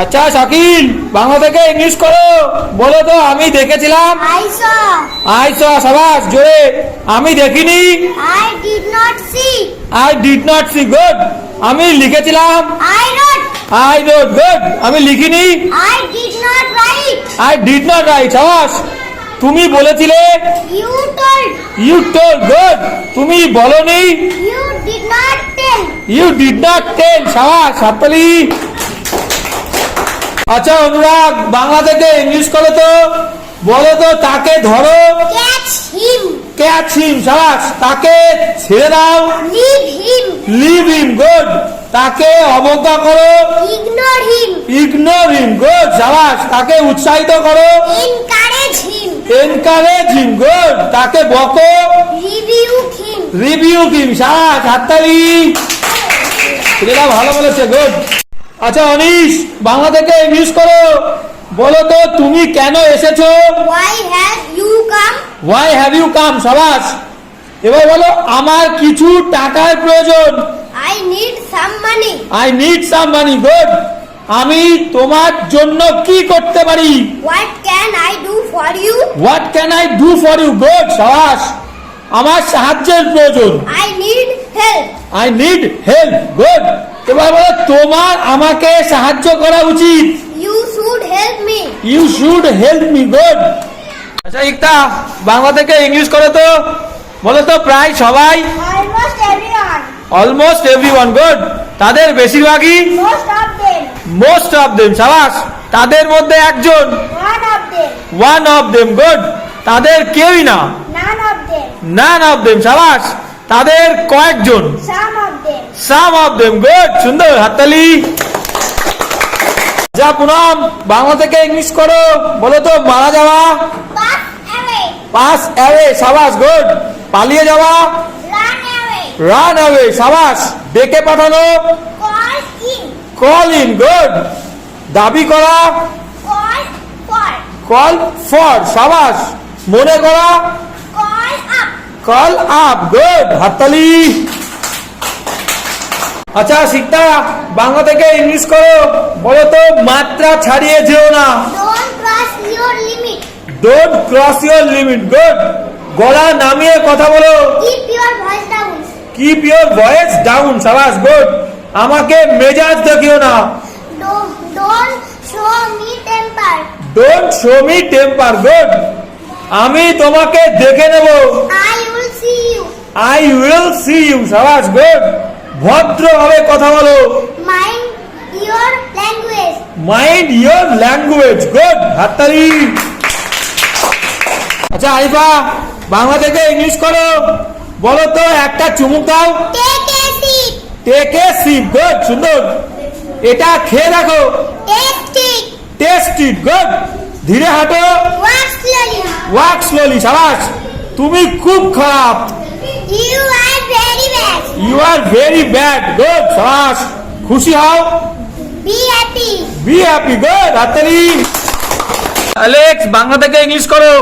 আচ্ছা শাকিল, বাংলা থেকে ইংলিশ করো। বলো তো আমি দেখেছিলাম। আইসা সাবাস, জোরে। আমি দেখিনি। I did not see. I did not see, good. আমি লিখেছিলাম। I wrote. I wrote, good. আমি লিখিনি। I did not write. I did not write, সাবাস। তুমি বলেছিলে। You told. You told, good. তুমি বলনি। You did not tell. You did not tell, সাবাস, হাততালি। আচ্ছা অনুরাগ, বাংলা থেকে ইংলিশ করো তো। বলো তো তাকে ধরো। Catch him. ক্যাচ হিম, সাবাস। তাকে ছেড়ে দাও। Leave him. লিভ হিম, গুড। তাকে অবজ্ঞা করো। Ignore him. ইগনোর হিম, গুড, সাবাস। তাকে উৎসাহিত করো। Encourage him. এনকারেজ হিম, গুড। তাকে বকো। Rebuke him. রিভিউ হিম, সাবাস, হাততালি। ছেলেরা ভালো বলেছে, গুড। আচ্ছা অনিশ, বাংলা থেকে ইংলিশ করো। বলো তো তুমি কেন এসেছো। Why have you come? Why have you come, সাবাস। এবার বলো আমার কিছু টাকার প্রয়োজন। I need some money. I need some money, good. আমি তোমার জন্য কি করতে পারি। What can I do for you? What can I do for you, good, সাবাস। আমার সাহায্যের প্রয়োজন। I need help. I need help, good. এবার বলো তোমার আমাকে সাহায্য করা উচিত। You should help me. You should help me, good. আচ্ছা ইকতা, বাংলা থেকে ইংলিশ করো তো। বলো তো প্রায় সবাই। Almost everyone. Almost everyone, good. তাদের বেশিরভাগই। Most of them. Most of them, সাবাস। তাদের মধ্যে একজন। One of them. One of them, good. তাদের কেউই না। None of them. None of them, সাবাস। তাদের কয়েকজন। Some of them. Some of them, good, সুন্দর, হাততালি। যা পুনম, বাংলা থেকে ইংলিশ করো। বলো তো মারা যাওয়া। Pass away. পাস অ্যাওয়ে, সাবাস, গুড। পালিয়ে যাওয়া। Run away. রান অ্যাওয়ে, সাবাস। ডেকে পাঠানো। Call in. Call in, good. দাবি করা। Call for. কল ফর, সাবাস। মনে করা। Call up. Call up, good, হাততালি। আচ্ছা শিকতা, বাংলা থেকে ইংলিশ করো। বলো তো মাত্রা ছাড়িয়ে যেও না। Don't cross your limit. Don't cross your limit, good. গলা নামিয়ে কথা বলো। Keep your voice down. Keep your voice down, সাবাস, গুড। আমাকে মেজাজ দেখিও না। Don't show me temper. Don't show me temper, good. আমি তোমাকে দেখে নেব। I will see you. I will see you, সাবাস, গুড। ভদ্রভাবে কথা বলো। Mind your language. Mind your language, good, হাততালি। আচ্ছা আরিফা, বাংলা থেকে ইংলিশ করো। বলো তো একটা চুমুক দাও। Take a seat. Take a seat, good, সুন্দর। এটা খেয়ে দেখো। Taste it. Taste it, good. ধীরে হাঁটো। Walk slowly. ওয়াক স্লোলি, সাবাস। তুমি খুব খারাপ। You are very bad. You are very bad, good, সাবাস। খুশি হও। Be happy. Be happy, good, হাততালি। অ্যালেক্স, বাংলা থেকে ইংলিশ করো।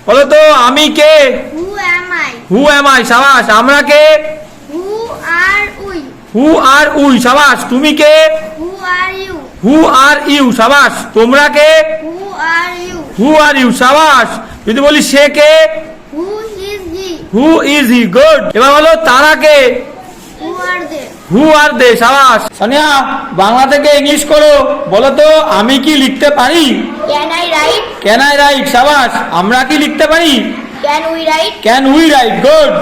বলো তো আমি কে। Who am I? Who am I, সাবাস। আমরা কে। Who are we? Who are we, সাবাস। তুমি কে। Who are you? Who are you, সাবাস। তোমরা কে। Who are you? Who are you, সাবাস। যদি বলি সে কে। Who is he? Who is he, good. এবার বলো তারা কে। Who are they? হু আর দে, সাবাস। সোনিয়া, বাংলা থেকে ইংলিশ করো। বলো তো আমি কি লিখতে পারি। Can I write? Can I write, সাবাস। আমরা কি লিখতে পারি। Can we write? Can we write, good.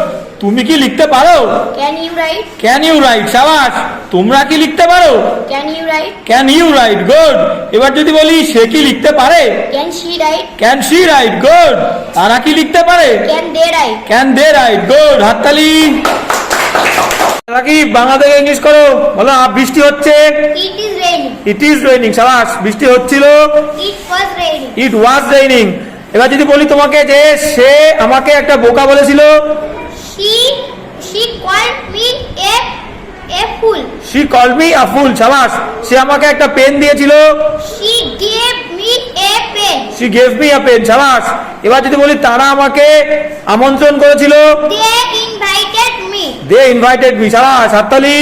তুমি কি লিখতে পারো। Can you write? Can you write, সাবাস। তোমরা কি লিখতে পারো। Can you write? Can you write, good. এবার যদি বলি সে কি লিখতে পারে। Can she write? Can she write, good. তারা কি লিখতে পারে। Can they write? Can they write, good, হাততালি। রাকিব, বাংলা থেকে ইংলিশ করো। বলো বৃষ্টি হচ্ছে। It is raining. It is raining, সাবাস। বৃষ্টি হচ্ছিল। It was raining. It was raining. এবার যদি বলি তোমাকে যে সে আমাকে একটা বোকা বলেছিল। She called me a fool. She call me a fool, সাবাস। সে আমাকে একটা পেন দিয়েছিল। She gave me a pen. She gave me a pen, সাবাস। এবার যদি বলি তারা আমাকে আমন্ত্রণ করেছিল। They invited me. They invited me, সাবাস, হাততালি।